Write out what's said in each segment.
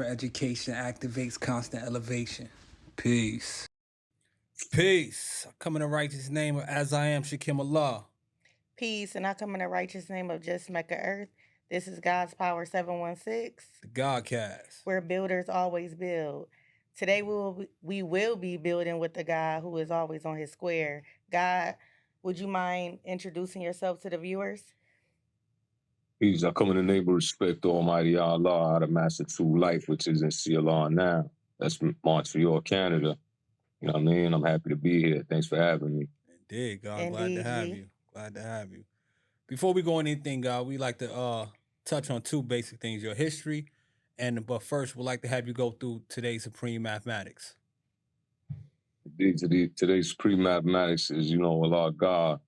education activates constant elevation. Peace. Peace. I come in the righteous name of as I am Shakim Allah. Peace, and I come in the righteous name of Just Mecca Earth. This is God's Power 716, The Godcast. where builders always build. Today we will be building with the God who is always on his square. God, would you mind introducing yourself to the viewers? Peace. I come in the name of respect to Almighty Allah, the Master True Life, which is in CLR now. That's Montreal, Canada. You know what I mean? I'm happy to be here. Thanks for having me. Indeed, God. Glad to Indeed, have G. you. Glad to have you. Before we go on anything, God, we like to touch on two basic things: your history, but first, we'd like to have you go through today's Supreme Mathematics. Today's pre-mathematics is, Allah God.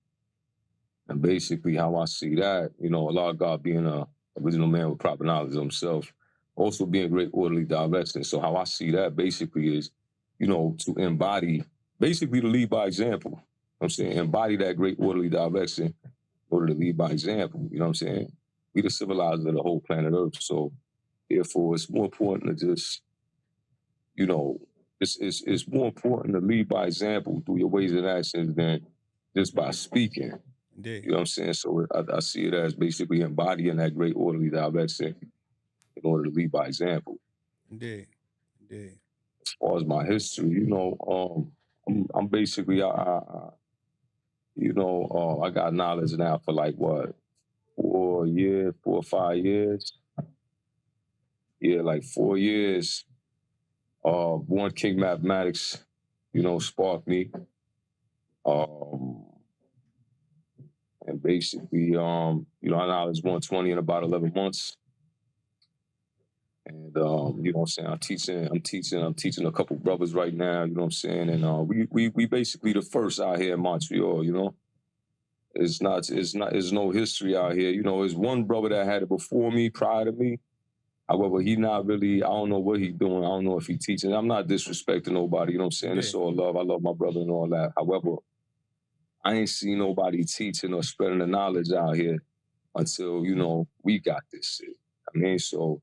And basically how I see that, Allah God being a original man with proper knowledge of himself, also being great orderly direction. So how I see that basically is, to embody, basically to lead by example. I'm saying embody that great orderly direction in order to lead by example. You know what I'm saying? We the civilizers of the whole planet Earth. So therefore it's more important to just, it's more important to lead by example through your ways and actions than just by speaking. Indeed. You know what I'm saying? So I see it as basically embodying that great orderly direction in order to lead by example. Indeed. As far as my history, I'm basically, I got knowledge now for like what, 4 or 5 years. Yeah, like 4 years. Born King Mathematics, sparked me. And basically, I knowledge 120 in about 11 months. And you know what I'm saying, I'm teaching a couple brothers right now, you know what I'm saying? And we basically the first out here in Montreal, It's no history out here. There's one brother that had it before me, prior to me. However, he not really, I don't know what he's doing. I don't know if he's teaching. I'm not disrespecting nobody, you know what I'm saying? It's all love. I love my brother and all that. However, I ain't seen nobody teaching or spreading the knowledge out here until, we got this shit. I mean, so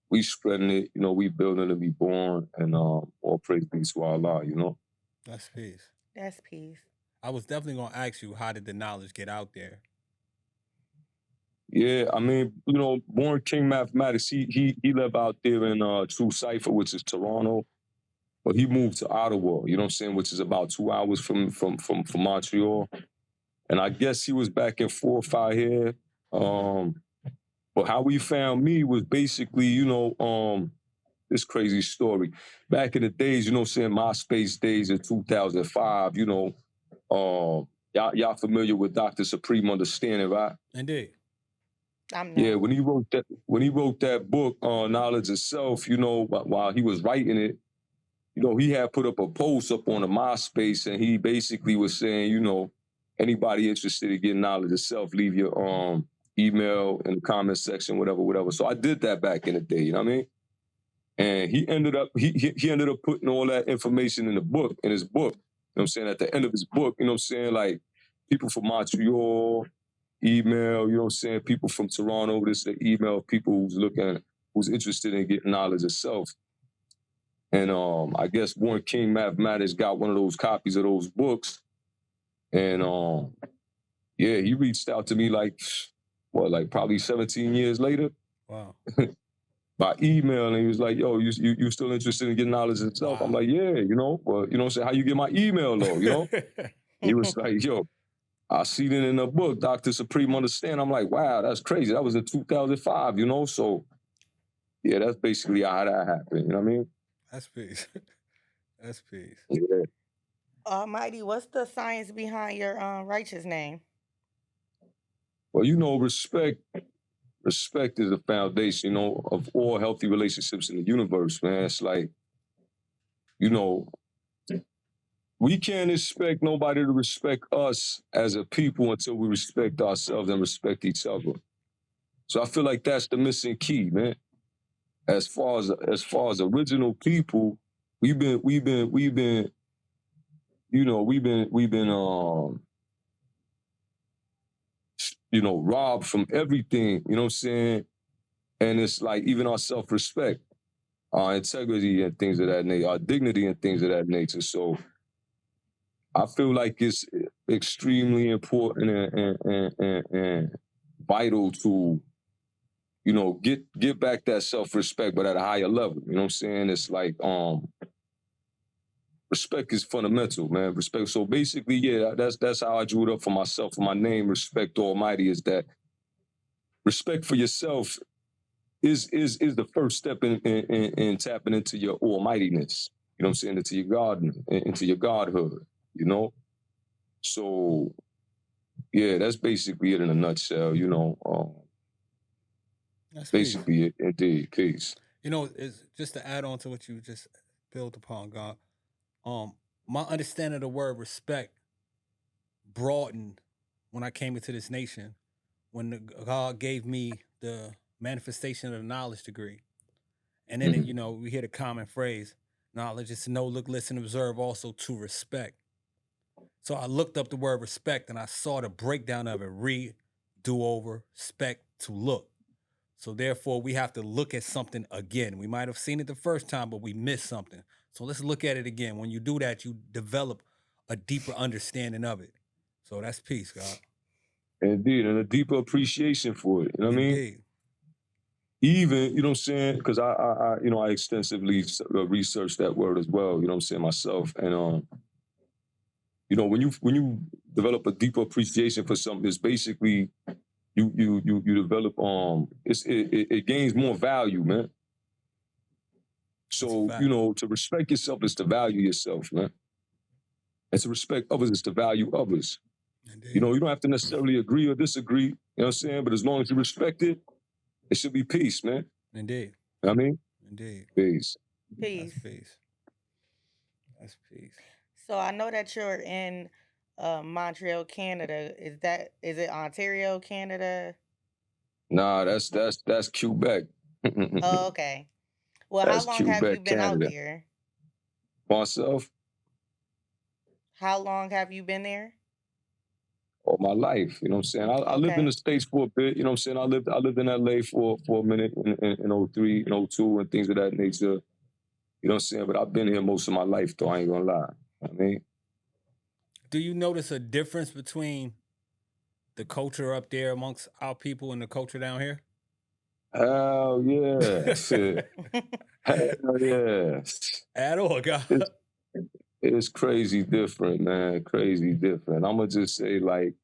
we spreading it, we building to be born, and all praise be to Allah, That's peace. That's peace. I was definitely gonna ask you, how did the knowledge get out there? Yeah, I mean, Born King Mathematics, he live out there in True Cipher, which is Toronto, but he moved to Ottawa, you know what I'm saying, which is about 2 hours from Montreal. And I guess he was back and forth out here. But how he found me was basically, this crazy story. Back in the days, you know what I'm saying, MySpace days in 2005, y'all familiar with Dr. Supreme Understanding, right? Indeed. I'm not. Yeah, when he wrote that book, Knowledge Itself, while he was writing it, he had put up a post up on the MySpace, and he basically was saying, anybody interested in getting knowledge itself, leave your email in the comment section, whatever. So I did that back in the day, you know what I mean? And he ended up putting all that information in his book. You know what I'm saying? At the end of his book, you know what I'm saying? Like people from Montreal, email, you know what I'm saying? People from Toronto, this the email people who's interested in getting knowledge itself. And I guess Born King Mathematics got one of those copies of those books. And yeah, he reached out to me like probably 17 years later. Wow. By email, and he was like, yo, you still interested in getting knowledge itself? Wow. I'm like, yeah, but you know what I'm saying, how you get my email though, He was like, yo, I see it in the book, Dr. Supreme Understand. I'm like, wow, that's crazy. That was in 2005, so yeah, that's basically how that happened, you know what I mean? That's peace. That's peace. Yeah. Almighty, what's the science behind your righteous name? Well, respect is the foundation, of all healthy relationships in the universe, man. It's like, we can't expect nobody to respect us as a people until we respect ourselves and respect each other. So I feel like that's the missing key, man. As far as original people, we've been robbed from everything, you know what I'm saying? And it's like even our self-respect. integrity and things of that nature, our dignity and things of that nature. So I feel like it's extremely important and vital to, you know, get back that self-respect, but at a higher level. You know what I'm saying? It's like respect is fundamental, man. Respect. So basically, yeah, that's how I drew it up for myself. For my name, Respect Almighty, is that respect for yourself is the first step in tapping into your almightiness. You know what I'm saying? Into your God, into your godhood. You know. So yeah, that's basically it in a nutshell. You know, That's peace. basically it. Indeed, peace. You know, it's just to add on to what you just built upon, God. My understanding of the word respect broadened when I came into this nation, when God gave me the manifestation of the knowledge degree. And then, you know, we hear the common phrase, knowledge is to know, look, listen, observe, also to respect. So I looked up the word respect and I saw the breakdown of it: read, do over, spec, to look. So therefore, we have to look at something again. We might have seen it the first time, but we missed something. So let's look at it again. When you do that, you develop a deeper understanding of it. So that's peace, God. Indeed, and a deeper appreciation for it. You know what I mean? Indeed. Even, you know what I'm saying? Because I you know, I extensively researched that word as well. You know what I'm saying, myself. And you know, when you develop a deeper appreciation for something, it's basically you develop it gains more value, man. That's a So fact. you know, to respect yourself is to value yourself, man. And to respect others is to value others. Indeed. You know, you don't have to necessarily agree or disagree. You know what I'm saying? But as long as you respect it, it should be peace, man. Indeed. You know what I mean? Indeed. Peace. Peace. That's peace. That's peace. So I know that you're in Montreal, Canada. Is it Ontario, Canada? Nah, that's Quebec. Oh, okay. Well, how That's long have you Quebec, been out Canada. there? Myself, How long have you been there? all my life. You know what I'm saying? I lived in Okay. the States for a bit, you know what I'm saying? I lived in LA for a minute in 03 and 02 and things of that nature. You know what I'm saying? But I've been here most of my life though, I ain't gonna lie. You know what I mean? Do you notice a difference between the culture up there amongst our people and the culture down here? Hell yeah. Shit. Hell yeah. At all, God. It's, it's crazy different, man. Crazy different. I'ma just say like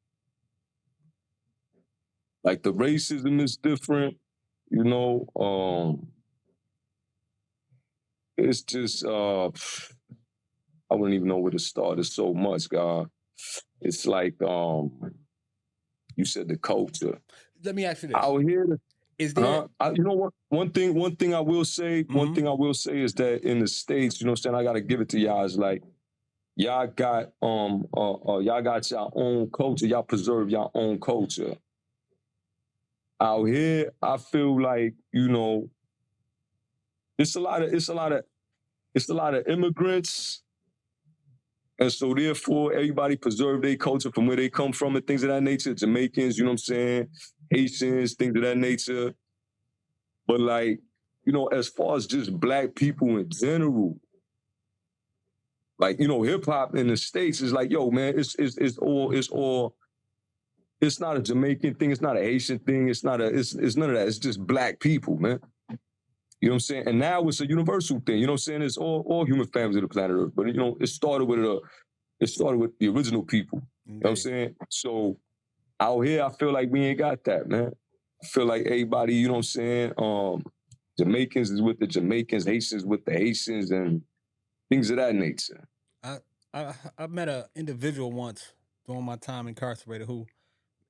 the racism is different, you know. It's just I wouldn't even know where to start. There's so much, God. It's like you said the culture. Let me ask you this. Out here, Is there you know what? One thing I will say, one Mhm. thing I will say is that in the States, you know what I'm saying, I gotta give it to y'all, is like y'all got your own culture, y'all preserve your own culture. Out here, I feel like, you know, it's a lot of immigrants. And so therefore, everybody preserve their culture from where they come from and things of that nature. Jamaicans, you know what I'm saying? Haitians, things of that nature. But like, you know, as far as just Black people in general, like, you know, hip hop in the States is like, yo, man, it's not a Jamaican thing, it's not a Haitian thing, it's none of that. It's just Black people, man. You know what I'm saying? And now it's a universal thing. You know what I'm saying? It's all human families of the planet Earth. But you know, it started with the original people. You know what I'm Indeed. saying? So out here, I feel like we ain't got that, man. I feel like everybody, you know what I'm saying? Jamaicans is with the Jamaicans, Haitians with the Haitians, and things of that nature. I met an individual once during my time incarcerated who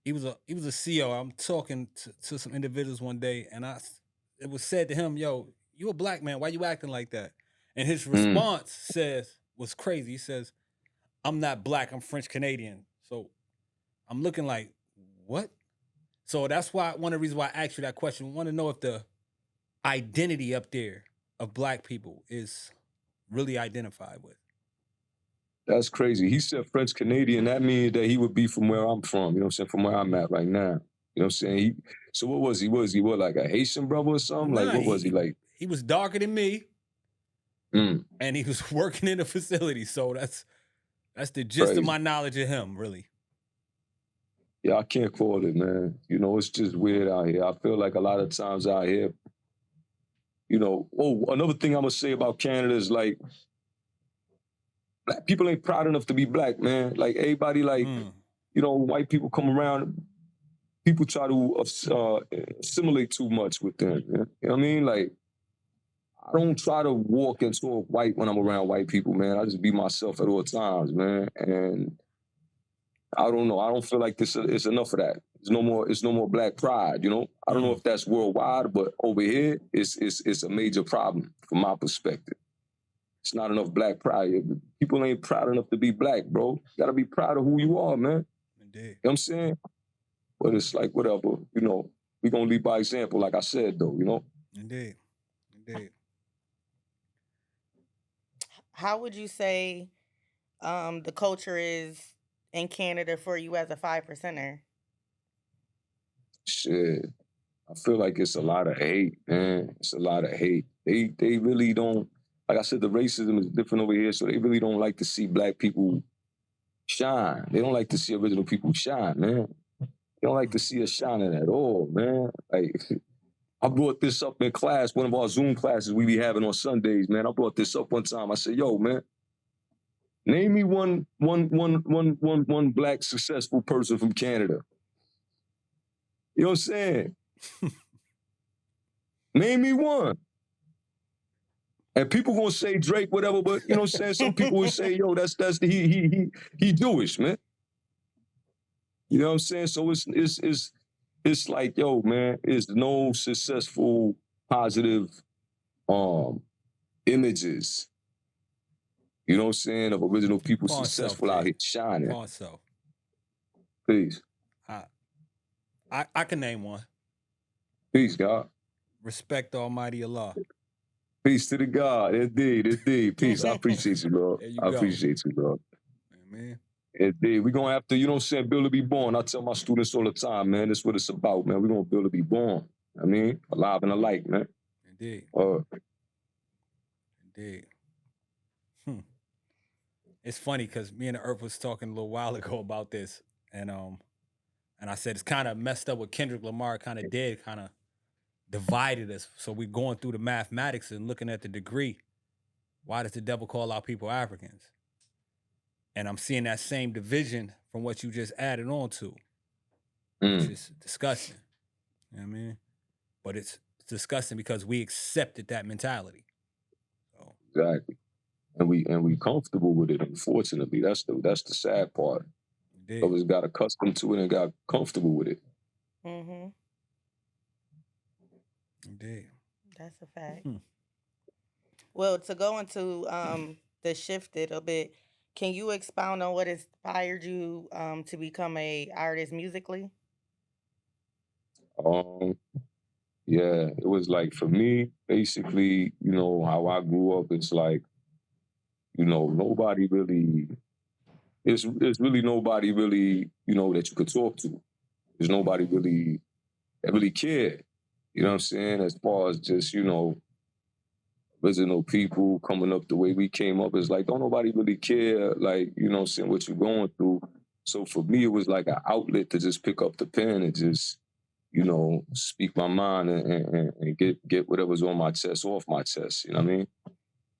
he was a CO. I'm talking to some individuals one day, and it was said to him, "Yo, you a Black man? Why you acting like that?" And his response was crazy. He says, "I'm not Black. I'm French Canadian." So I'm looking like, what? So that's why one of the reasons why I asked you that question. I want to know if the identity up there of Black people is really identified with. That's crazy. He said French Canadian. That means that he would be from where I'm from. You know what I'm saying? From where I'm at right now. You know what I'm saying? So what was he? Was he like a Haitian brother or something? Like Nah, what was he like? he was darker than me, Mm, and he was working in a facility. So that's the gist of crazy. my knowledge of him, really. Yeah, I can't call it, man. You know, it's just weird out here. I feel like a lot of times out here, you know, another thing I'm gonna say about Canada is like black people ain't proud enough to be black, man. Like everybody, like, Mm. you know, white people come around, people try to assimilate too much with them. Yeah? You know what I mean? Like, I don't try to walk into a white when I'm around white people, man. I just be myself at all times, man. And I don't know. I don't feel like this is enough of that. It's no more. It's no more black pride. You know. I don't know if that's worldwide, but over here, it's a major problem from my perspective. It's not enough black pride. People ain't proud enough to be black, bro. You gotta be proud of who you are, man. Indeed. You know what I'm saying? But it's like whatever. You know, we gonna lead by example, like I said, though. You know. Indeed. Indeed. How would you say the culture is in Canada for you as a 5%er? Shit. I feel like it's a lot of hate, man. It's a lot of hate. They really don't, like I said, the racism is different over here, so they really don't like to see black people shine. They don't like to see original people shine, man. They don't like to see us shining at all, man. Like, I brought this up in class, one of our Zoom classes we be having on Sundays, man. I brought this up one time. I said, yo, man, name me one black successful person from Canada. You know what I'm saying? Name me one. And people gonna say Drake, whatever, but you know what I'm saying? Some people would say, yo, that's he Jewish, man. You know what I'm saying? So it's like, yo, man, it's no successful, positive images. You know what I'm saying? Of original people Pawn successful self, out Jay. here shining. Pawn self. Peace. I can name one. Peace, God. Respect Almighty Allah. Peace to the God. Indeed. Peace. I appreciate you, Lord. There you I go. appreciate you, Lord. Man. Indeed. We're gonna have to, you know what I'm saying, build to be born. I tell my students all the time, man, that's what it's about, man. We're gonna build to be born. I mean, alive and alike, man. Indeed. Indeed. It's funny because me and the Earth was talking a little while ago about this, and I said it's kind of messed up what Kendrick Lamar kind of did, kind of divided us. So we're going through the mathematics and looking at the degree. Why does the devil call out people Africans? And I'm seeing that same division from what you just added on to, which is disgusting. You know what I mean? But it's disgusting because we accepted that mentality. So. Exactly. And we comfortable with it, unfortunately. That's the sad part. Indeed. So we got accustomed to it and got comfortable with it. Mm-hmm. Indeed. That's a fact. Well, to go into the shifted a bit, can you expound on what inspired you to become a artist musically? Yeah, it was like for me, basically, you know, how I grew up, it's like, you know, nobody really, it's really nobody really, you know, that you could talk to. There's nobody really that really cared. You know what I'm saying? As far as just, you know, original people coming up the way we came up, it's like, don't nobody really care, like, you know what I'm saying, what you're going through. So for me, it was like an outlet to just pick up the pen and just, you know, speak my mind and get whatever's on my chest off my chest. You know what I mean?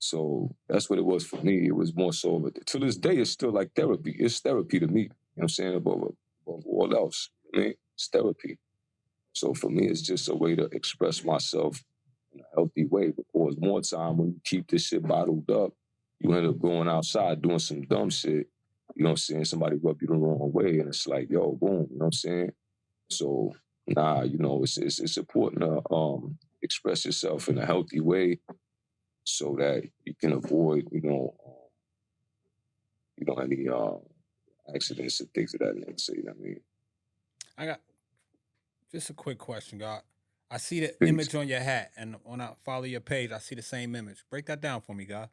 So that's what it was for me. It was more so, but to this day, it's still like therapy. It's therapy to me. You know what I'm saying? Above all else. I mean, it's therapy. So for me, it's just a way to express myself in a healthy way. Because more time when you keep this shit bottled up, you end up going outside doing some dumb shit. You know what I'm saying? Somebody rub you the wrong way, and it's like, yo, boom. You know what I'm saying? So nah, you know, it's important to express yourself in a healthy way so that you can avoid, you know, any accidents and things of that nature. You know what I mean? I got just a quick question, God. I see the Peace. image on your hat, and when I follow your page, I see the same image. Break that down for me, God.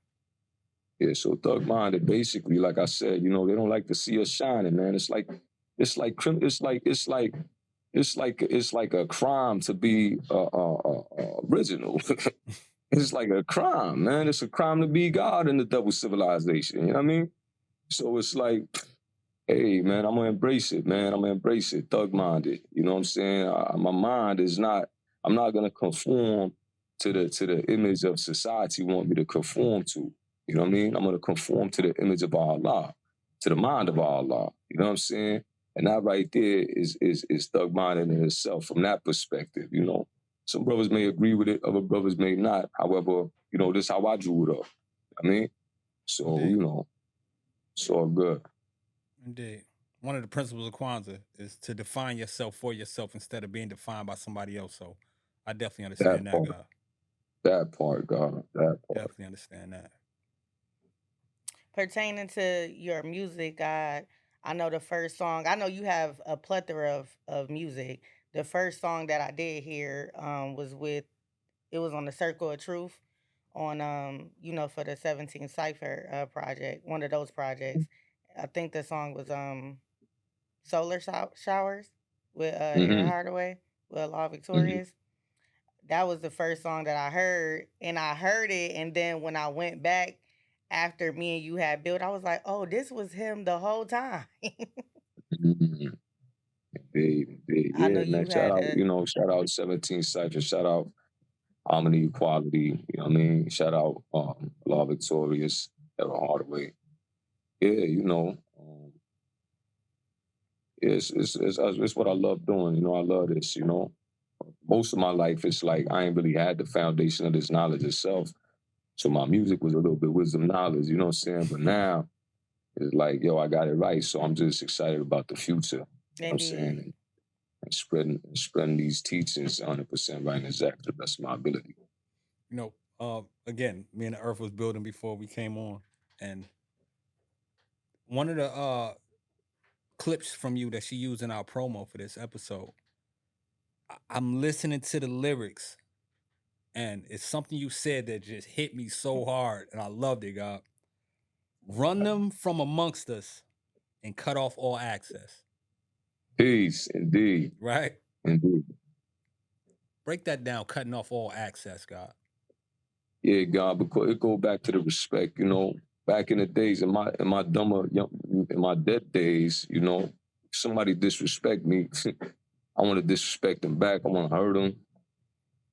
Yeah, so Thug Minded, basically, like I said, you know, they don't like to see us shining, man. It's like a crime to be original. it's like a crime, man. It's a crime to be God in the double civilization. You know what I mean? So it's like, hey, man, I'm gonna embrace it, man. I'm gonna embrace it, thug minded. You know what I'm saying? My mind is not. I'm not gonna conform to the image of society want me to conform to. You know what I mean? I'm gonna conform to the image of Allah, to the mind of Allah. You know what I'm saying? And that right there is thug minded in itself from that perspective. You know, some brothers may agree with it, other brothers may not. However, you know, this is how I drew it up. I mean, so Indeed. you know, it's all good. Indeed. One of the principles of Kwanzaa is to define yourself for yourself instead of being defined by somebody else. So I definitely understand That that, part. God. That part, God. That part. Definitely understand that. Pertaining to your music, God, I know the first song. I know you have a plethora of music. The first song that I did hear was with. It was on the Circle of Truth on for the 17 Cipher project, one of those projects. I think the song was Showers with Aaron Mm-hmm. Hardaway with Law Mm-hmm. Victorious. That was the first song that I heard, and I heard it, and then when I went back after me and you had built, I was like, oh, this was him the whole time. Mm-hmm. Indeed. I know Yeah, man. you had a Shout out 17 Cypher. Shout out Harmony Equality. You know what I mean? Shout out Law Victorious, Aaron Hardaway. Yeah, it's what I love doing. You know, I love this, you know. Most of my life, it's like I ain't really had the foundation of this knowledge itself. So my music was a little bit wisdom knowledge, you know what I'm saying? But now it's like, yo, I got it right. So I'm just excited about the future. You know what I'm saying? indeed. And spreading these teachings 100% right and exact to the best of my ability. You know, again, me and the Earth was building before we came on, and one of the clips from you that she used in our promo for this episode, I'm listening to the lyrics, and it's something you said that just hit me so hard, and I loved it, God. Run them from amongst us and cut off all access. Peace, indeed. Right? Indeed. Break that down, cutting off all access, God. Yeah, God, because it go back to the respect, you know. Back in the days, in my dead days, you know, somebody disrespect me, I want to disrespect them back. I want to hurt them.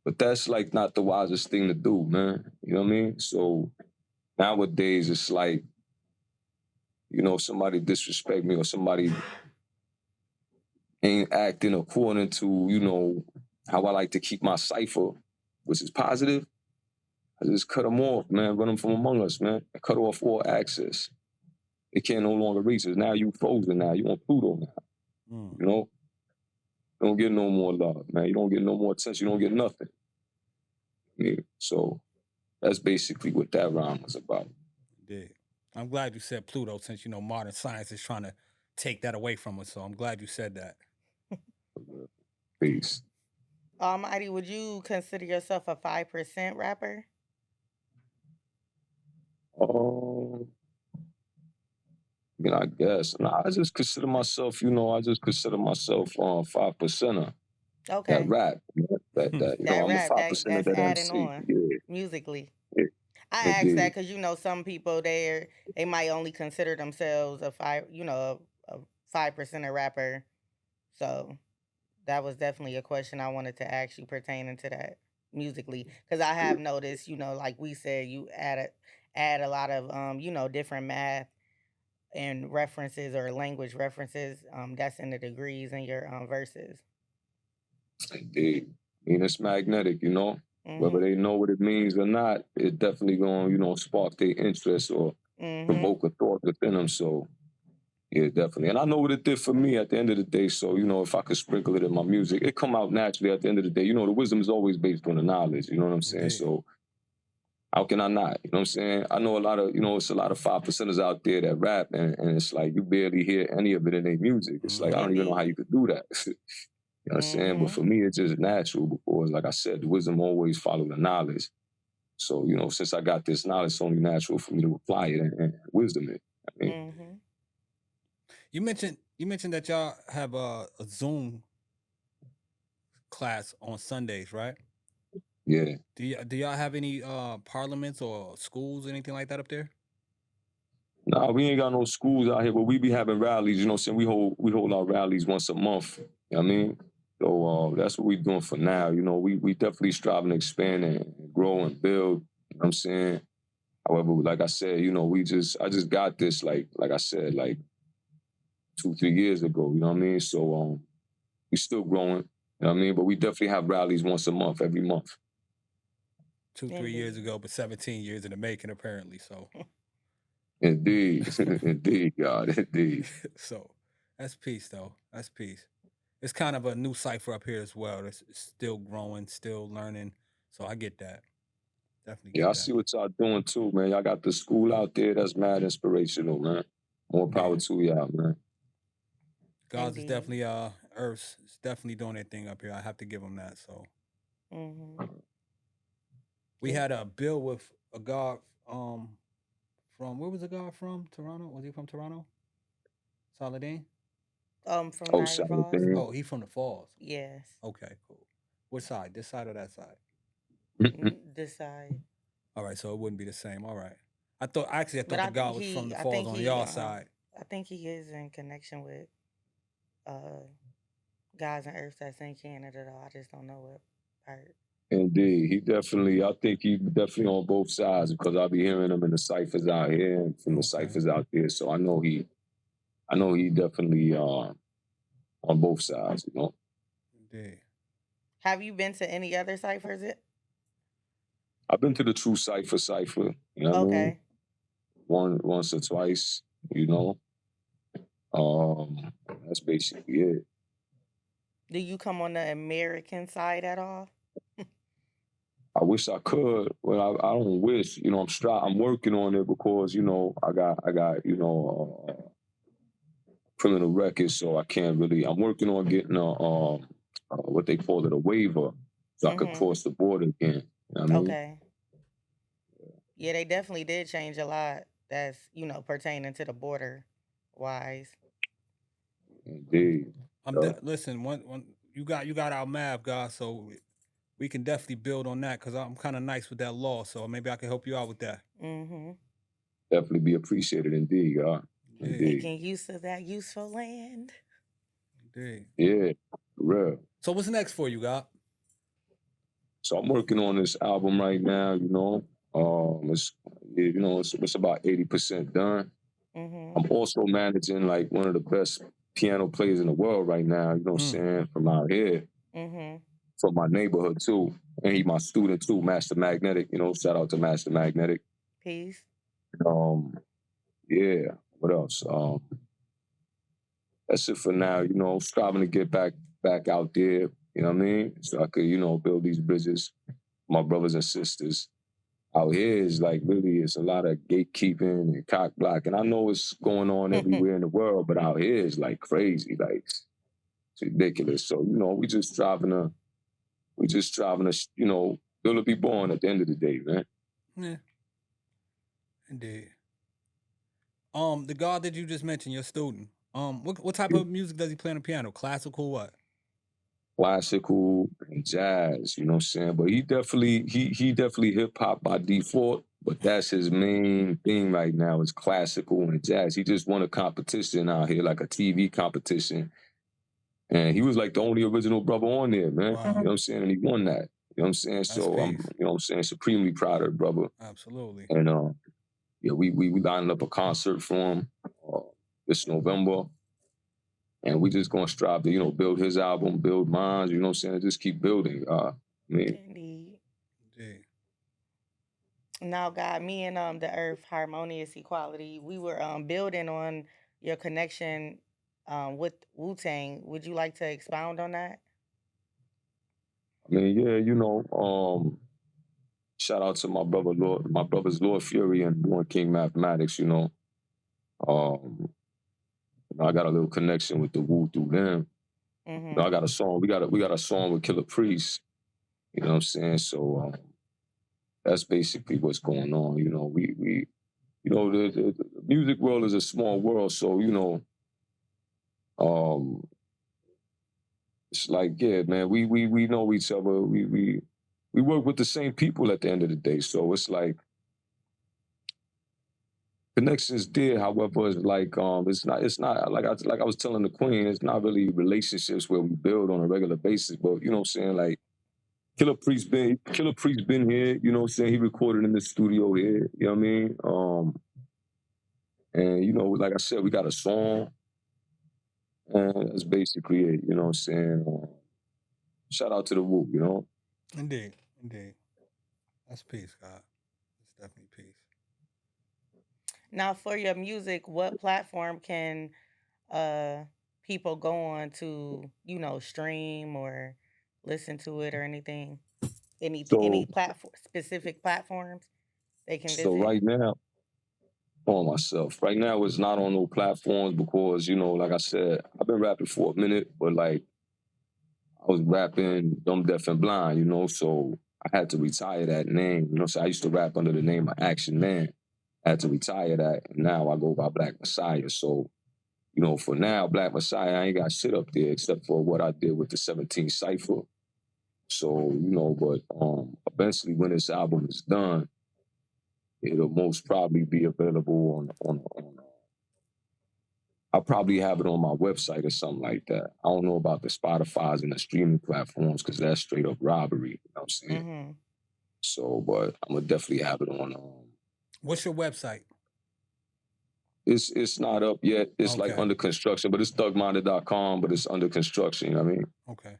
But that's like not the wisest thing to do, man. You know what I mean? So nowadays it's like, you know, somebody disrespect me or somebody ain't acting according to, you know, how I like to keep my cipher, which is positive. I just cut them off, man. Run them from among us, man. I cut off all access. It can't no longer reach us. Now you frozen now. You on Pluto now. You know? You don't get no more love, man. You don't get no more attention. You don't get nothing. Yeah. So that's basically what that rhyme was about. Indeed. I'm glad you said Pluto, since, you know, modern science is trying to take that away from us. So I'm glad you said that. Peace. Almighty, would you consider yourself a 5% rapper? I mean, I guess. Nah, I just consider myself, you know, 5%er. That Okay. rap. That you know, That I'm a rap, 5%er that's that adding MC. on Yeah. musically. Yeah. I ask that Indeed. because some people they might only consider themselves a 5% rapper. So that was definitely a question I wanted to ask you pertaining to that musically, because I have noticed, like we said, you add a lot of different math and references or language references. That's in the degrees in your verses. Indeed. I mean, it's magnetic, you know. Whether Mhm. they know what it means or not, it definitely gonna, you know, spark their interest or Mhm. provoke a thought within them. So yeah, definitely. And I know what it did for me at the end of the day. So, you know, if I could sprinkle it in my music, it come out naturally at the end of the day. You know, the wisdom is always based on the knowledge. You know what I'm saying? Indeed. So how can I not? You know what I'm saying? I know it's a lot of 5%ers out there that rap and it's like you barely hear any of it in their music. It's like, I don't even know how you could do that. You know what I'm saying? But Mhm. for me, it's just natural because, like I said, the wisdom always follow the knowledge. So, you know, since I got this knowledge, it's only natural for me to apply it and wisdom it. I mean, Mhm. You mentioned that y'all have a Zoom class on Sundays, right? Yeah. Do y'all have any parliaments or schools, anything like that up there? Nah, we ain't got no schools out here, but we be having rallies. You know what I'm saying? We hold our rallies once a month. You know what I mean? So that's what we doing for now. You know, we definitely striving to expand and grow and build. You know what I'm saying? However, like I said, you know, I just got this like I said, like 2, 3 years ago. You know what I mean? So we still growing. You know what I mean? But we definitely have rallies once a month, every month. 2, 3 years Indeed. ago, but 17 years in the making, apparently. So, Indeed. Indeed, God, indeed. so that's peace, though. That's peace. It's kind of a new cipher up here as well. It's still growing, still learning. So I get that. Definitely Yeah, I get that. see what y'all doing too, man. Y'all got the school out there. That's mad inspirational, man. More Yeah. power to y'all, man. God's is Indeed. definitely Earth's is definitely doing their thing up here. I have to give them that. So Mm-hmm. we It, had a bill with a God from where was the God from? Toronto? Was he from Toronto? Saladin? from Oh, Niagara Falls. Saladin. Oh, he from the Falls. Yes. Okay, cool. Which side? This side or that side? This side. All right, so it wouldn't be the same. All right. I thought But the God was from the I Falls think on he y'all side. I think he is in connection with uh guys and Earth that's in Canada though. I just don't know what part. Indeed. I think he definitely on both sides because I'll be hearing him in the ciphers out here and from the Okay. ciphers out there. So I know he definitely on both sides, you know. Indeed. Have you been to any other ciphers? I've been to the True Cipher, you know what I mean? Okay. Once or twice, you know. That's basically it. Do you come on the American side at all? I wish I could, but I don't wish. You know, I'm working on it because you know I got criminal records, so I can't really. I'm working on getting what they call it, a waiver, so I could Mm-hmm. cross the border again. You know what I mean? Okay. Yeah, they definitely did change a lot that's, pertaining to the border wise. Indeed. Yeah. Listen, one you got our math, God, so we can definitely build on that because I'm kind of nice with that law, so maybe I can help you out with that. Mm-hmm. Definitely be appreciated, indeed. Indeed. Indeed. Making use of that useful land. Indeed. Yeah, for real. So what's next for you, God? So I'm working on this album right now. You know, it's about 80% done. Mm-hmm. I'm also managing like one of the best piano players in the world right now, you know what I'm saying, from out here, Mm-hmm. from my neighborhood too. And he my student too, Master Magnetic, you know, shout out to Master Magnetic. Peace. Yeah, what else? That's it for now, you know, striving to get back out there, you know what I mean? So I could, you know, build these bridges, my brothers and sisters. Out here is like really it's a lot of gatekeeping and cock blocking. I know it's going on everywhere in the world, but out here is like crazy, like it's ridiculous. So you know, we just striving to you know build a be born at the end of the day, man. Yeah, indeed. The God that you just mentioned, your student. What type of music does he play on the piano? Classical, what? Classical and jazz, you know what I'm saying? But he definitely hip hop by default. But that's his main thing right now is classical and jazz. He just won a competition out here, like a TV competition. And he was like the only original brother on there, man. Wow. You know what I'm saying? And he won that. You know what I'm saying? That's So I'm, peace. you know what I'm saying, supremely proud of the brother. Absolutely. And yeah, we lining up a concert for him this November. And we just gonna strive to, you know, build his album, build mine, you know what I'm saying? Just keep building. I mean, Indeed. Indeed. Now, God, me and the Earth Harmonious Equality, we were building on your connection with Wu Tang. Would you like to expound on that? yeah, you know, shout out to my brothers Lord Fury and Born King Mathematics, you know. I got a little connection with the Wu through them. You know, I Mm-hmm. got a song. We got a song with Killer Priest. You know what I'm saying? So that's basically what's going on. You know, we you know the music world is a small world, so you know, it's like yeah, man, we know each other. We we work with the same people at the end of the day. So it's like connections there. However, it's not like I was telling the queen, it's not really relationships where we build on a regular basis. But you know what I'm saying? Like Killer Priest been here, you know what I'm saying? He recorded in the studio here, you know what I mean? And you know, like I said, we got a song, and that's basically it, you know what I'm saying? Shout out to the Whoop, you know? Indeed. Indeed. That's peace, God. It's definitely peace. Now, for your music, what platform can uh people go on to, stream or listen to it or anything? Any So platform specific platforms they can so visit? right now, on myself. Right now it's not on no platforms because, you know, like I said, I've been rapping for a minute, but like I was rapping Dumb Deaf and Blind, you know, so I had to retire that name. You know, so I used to rap under the name of Action Man. I had to retire that, and now I go by Black Messiah. So, you know, for now, Black Messiah, I ain't got shit up there except for what I did with the 17 Cypher. So, you know, but eventually when this album is done, it'll most probably be available on I'll probably have it on my website or something like that. I don't know about the Spotify's and the streaming platforms because that's straight up robbery. You know what I'm saying? Mm-hmm. So, but I'm gonna definitely have it on. What's your website? It's not up yet. It's like Okay. under construction, but it's thugminder.com, but it's under construction. You know what I mean? Okay.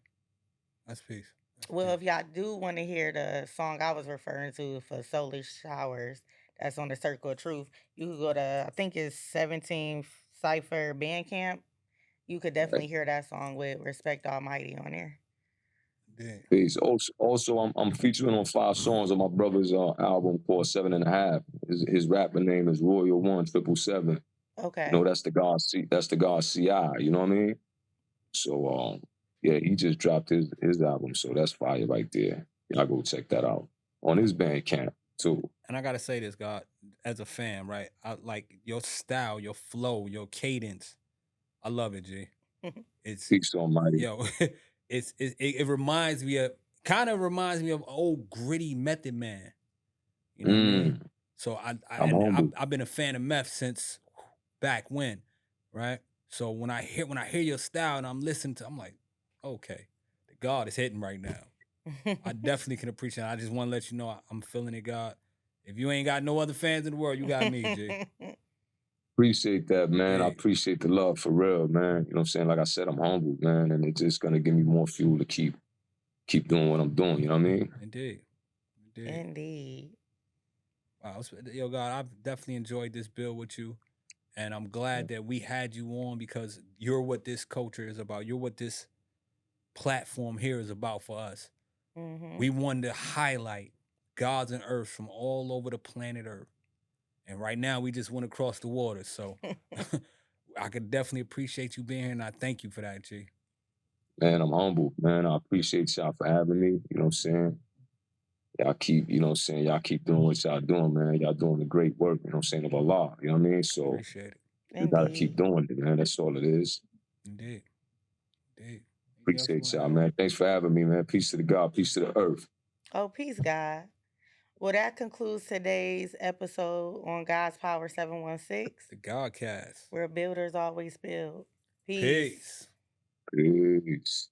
That's peace. That's Well, peace. if y'all do want to hear the song I was referring to for Solar Showers, that's on the Circle of Truth, you could go to, I think it's 17 Cypher Bandcamp. You could definitely hear that song with Respect Almighty on there. Indeed. Peace. Also, I'm featuring on 5 songs on my brother's album called 7.5. His rapper name is Royal 1777. Okay. You know, that's the God CI. You know what I mean? So yeah, he just dropped his album, so that's fire right there. Y'all go check that out on his Bandcamp too. And I gotta say this, God, as a fan, right? I like your style, your flow, your cadence. I love it, G. It's Peace Almighty. yo, it reminds me of old gritty Method Man. You know what I mean? So I've been a fan of Meth since back when, right? So when I hear your style and I'm listening to, I'm like, okay, the God is hitting right now. I definitely can appreciate it. I just want to let you know I'm feeling it, God. If you ain't got no other fans in the world, you got me, G. Appreciate that, man. I Yeah. appreciate the love for real, man. You know what I'm saying? Like I said, I'm humble, man, and it's just gonna give me more fuel to keep doing what I'm doing. You know what I mean? Indeed. Indeed. Wow, yo, God, I've definitely enjoyed this build with you, and I'm glad that we had you on because you're what this culture is about. You're what this platform here is about for us. Mm-hmm. We wanted to highlight gods and earth from all over the planet Earth, and right now we just went across the water. So I could definitely appreciate you being here, and I thank you for that, G. Man, I'm humble, man. I appreciate y'all for having me. You know what I'm saying? Y'all keep, you know what I'm saying? Y'all keep doing what y'all doing, man. Y'all doing the great work, you know what I'm saying, of Allah. You know what I mean? So Appreciate it. you gotta keep doing it, man. That's all it is. Indeed. Indeed. Appreciate y'all, man. Thanks for having me, man. Peace to the God, peace to the earth. Oh, peace, God. Well, that concludes today's episode on God's Power 716. The Godcast. Where builders always build. Peace. Peace.